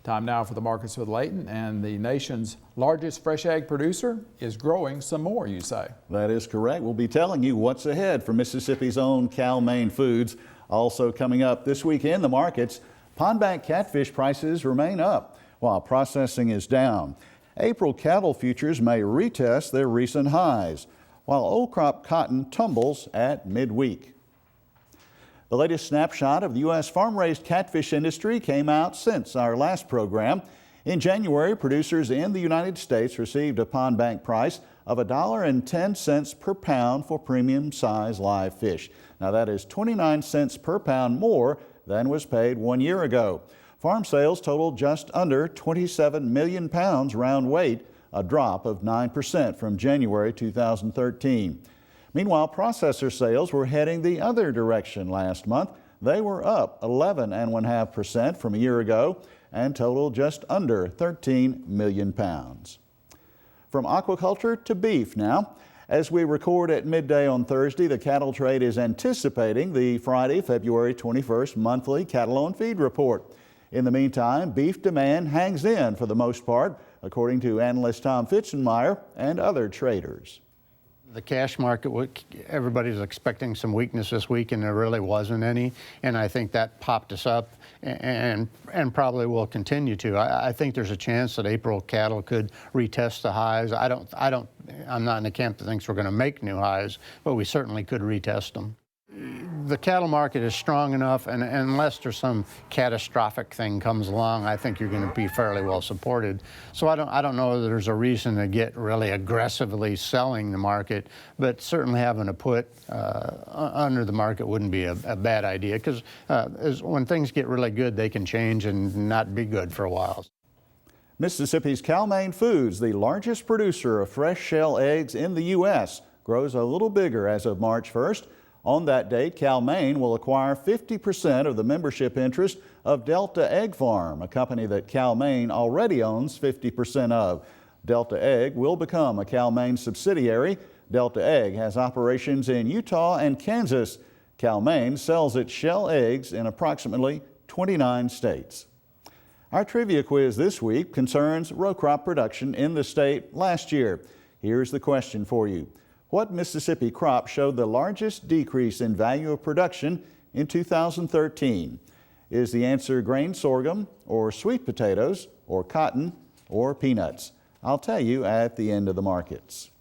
Time now for the markets with Layton, and the nation's largest fresh egg producer is growing some more, you say. That is correct. We'll be telling you what's ahead for Mississippi's own Cal-Maine Foods. Also coming up this week in the markets, pondbank catfish prices remain up while processing is down. April cattle futures may retest their recent highs, while old crop cotton tumbles at midweek. The latest snapshot of the U.S. farm-raised catfish industry came out since our last program. In January, producers in the United States received a pondbank price of $1.10 per pound for premium size live fish. Now that is 29 cents per pound more than was paid 1 year ago. Farm sales totaled just under 27 million pounds round weight, a drop of 9% from January 2013. Meanwhile, processor sales were heading the other direction last month. They were up 11.5% from a year ago and totaled just under 13 million pounds. From aquaculture to beef now. As we record at midday on Thursday, the cattle trade is anticipating the Friday, February 21st monthly cattle on feed report. In the meantime, beef demand hangs in for the most part, according to analyst Tom Fitzenmeyer and other traders. The cash market, everybody's expecting some weakness this week, and there really wasn't any. And I think that popped us up and probably will continue to. I think there's a chance that April cattle could retest the highs. I'm not in the camp that thinks we're going to make new highs, but we certainly could retest them. The cattle market is strong enough, and unless there's some catastrophic thing comes along, I think you're going to be fairly well supported. So I don't know that there's a reason to get really aggressively selling the market, but certainly having a put under the market wouldn't be a bad idea, because when things get really good, they can change and not be good for a while. Mississippi's CalMain Foods, the largest producer of fresh shell eggs in the U.S., grows a little bigger as of March 1st. On that date, Cal-Maine will acquire 50% of the membership interest of Delta Egg Farm, a company that Cal-Maine already owns 50% of. Delta Egg will become a Cal-Maine subsidiary. Delta Egg has operations in Utah and Kansas. Cal-Maine sells its shell eggs in approximately 29 states. Our trivia quiz this week concerns row crop production in the state last year. Here's the question for you. What Mississippi crop showed the largest decrease in value of production in 2013? Is the answer grain sorghum, or sweet potatoes, or cotton, or peanuts? I'll tell you at the end of the markets.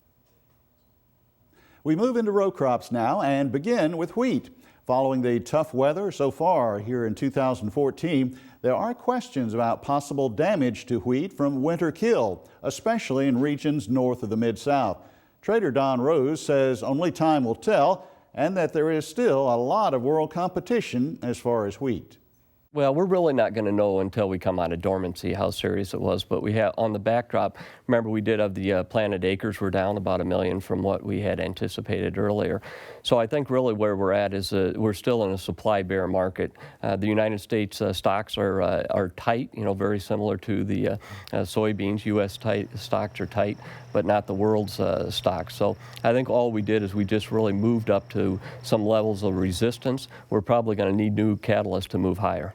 We move into row crops now and begin with wheat. Following the tough weather so far here in 2014, there are questions about possible damage to wheat from winter kill, especially in regions north of the Mid-South. Trader Don Rose says only time will tell, and that there is still a lot of world competition as far as wheat. Well, we're really not going to know until we come out of dormancy how serious it was, but we have on the backdrop, remember we did have the planted acres were down about 1 million from what we had anticipated earlier. So I think really where we're at is we're still in a supply bear market. The United States stocks are tight, very similar to the soybeans. U.S. stocks are tight, but not the world's stocks. So I think all we did is we just really moved up to some levels of resistance. We're probably going to need new catalysts to move higher.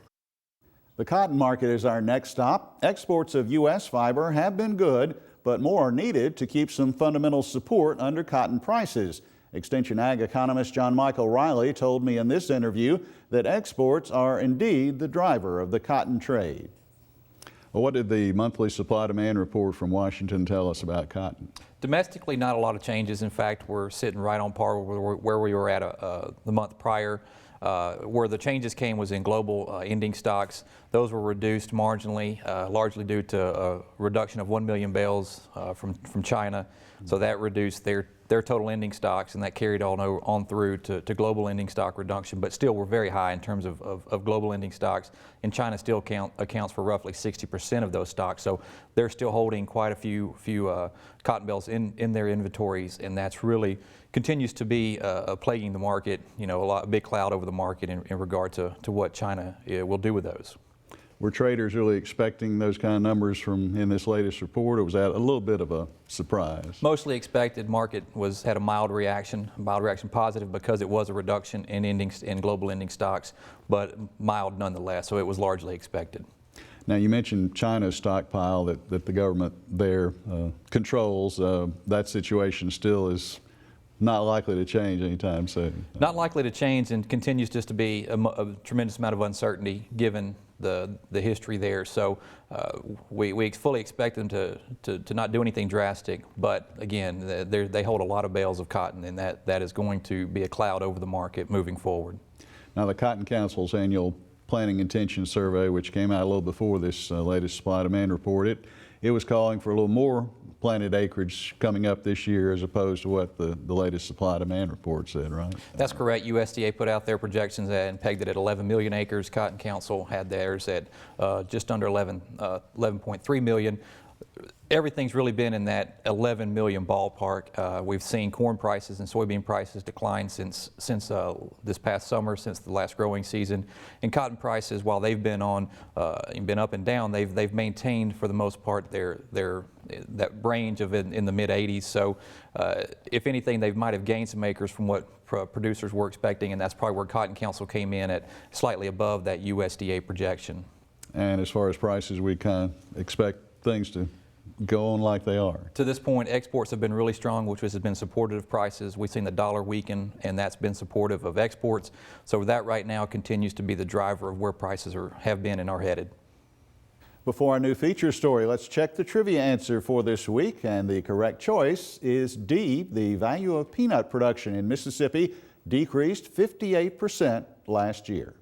The cotton market is our next stop. Exports of U.S. fiber have been good, but more are needed to keep some fundamental support under cotton prices. Extension Ag economist John Michael Riley told me in this interview that exports are indeed the driver of the cotton trade. Well, what did the monthly supply-demand report from Washington tell us about cotton? Domestically, not a lot of changes. In fact, we're sitting right on par where we were at the month prior. Where the changes came was in global ending stocks. Those were reduced marginally, largely due to a reduction of 1 million bales from China. So that reduced their total ending stocks, and that carried on through to global ending stock reduction. But still, we're very high in terms of global ending stocks. And China still accounts for roughly 60% of those stocks. So they're still holding quite a few cotton bales in their inventories, and that's really continues to be plaguing the market. A big cloud over the market in regard to what China will do with those. Were traders really expecting those kind of numbers in this latest report, or was that a little bit of a surprise? Mostly expected. Market had a mild reaction positive because it was a reduction in global ending stocks, but mild nonetheless, so it was largely expected. Now, you mentioned China's stockpile that the government there controls. That situation still is not likely to change anytime soon. Not likely to change, and continues just to be a tremendous amount of uncertainty given the history there. So we fully expect them to not do anything drastic, but again, they hold a lot of bales of cotton, and that is going to be a cloud over the market moving forward. Now, the Cotton Council's annual Planting Intention Survey, which came out a little before this latest supply demand report, it was calling for a little more planted acreage coming up this year as opposed to what the latest supply demand report said, right? That's correct. USDA put out their projections and pegged it at 11 million acres. Cotton Council had theirs at just under 11.3 million. Everything's really been in that 11 million ballpark. We've seen corn prices and soybean prices decline since this past summer, since the last growing season. And cotton prices, while they've been been up and down, they've maintained for the most part that range of in the mid 80s. So if anything, they might have gained some acres from what producers were expecting, and that's probably where Cotton Council came in at slightly above that USDA projection. And as far as prices, we kind of expect things to go on like they are. To this point, exports have been really strong, which has been supportive of prices. We've seen the dollar weaken, and that's been supportive of exports. So that right now continues to be the driver of where prices have been and are headed. Before our new feature story, let's check the trivia answer for this week. And the correct choice is D. The value of peanut production in Mississippi decreased 58% last year.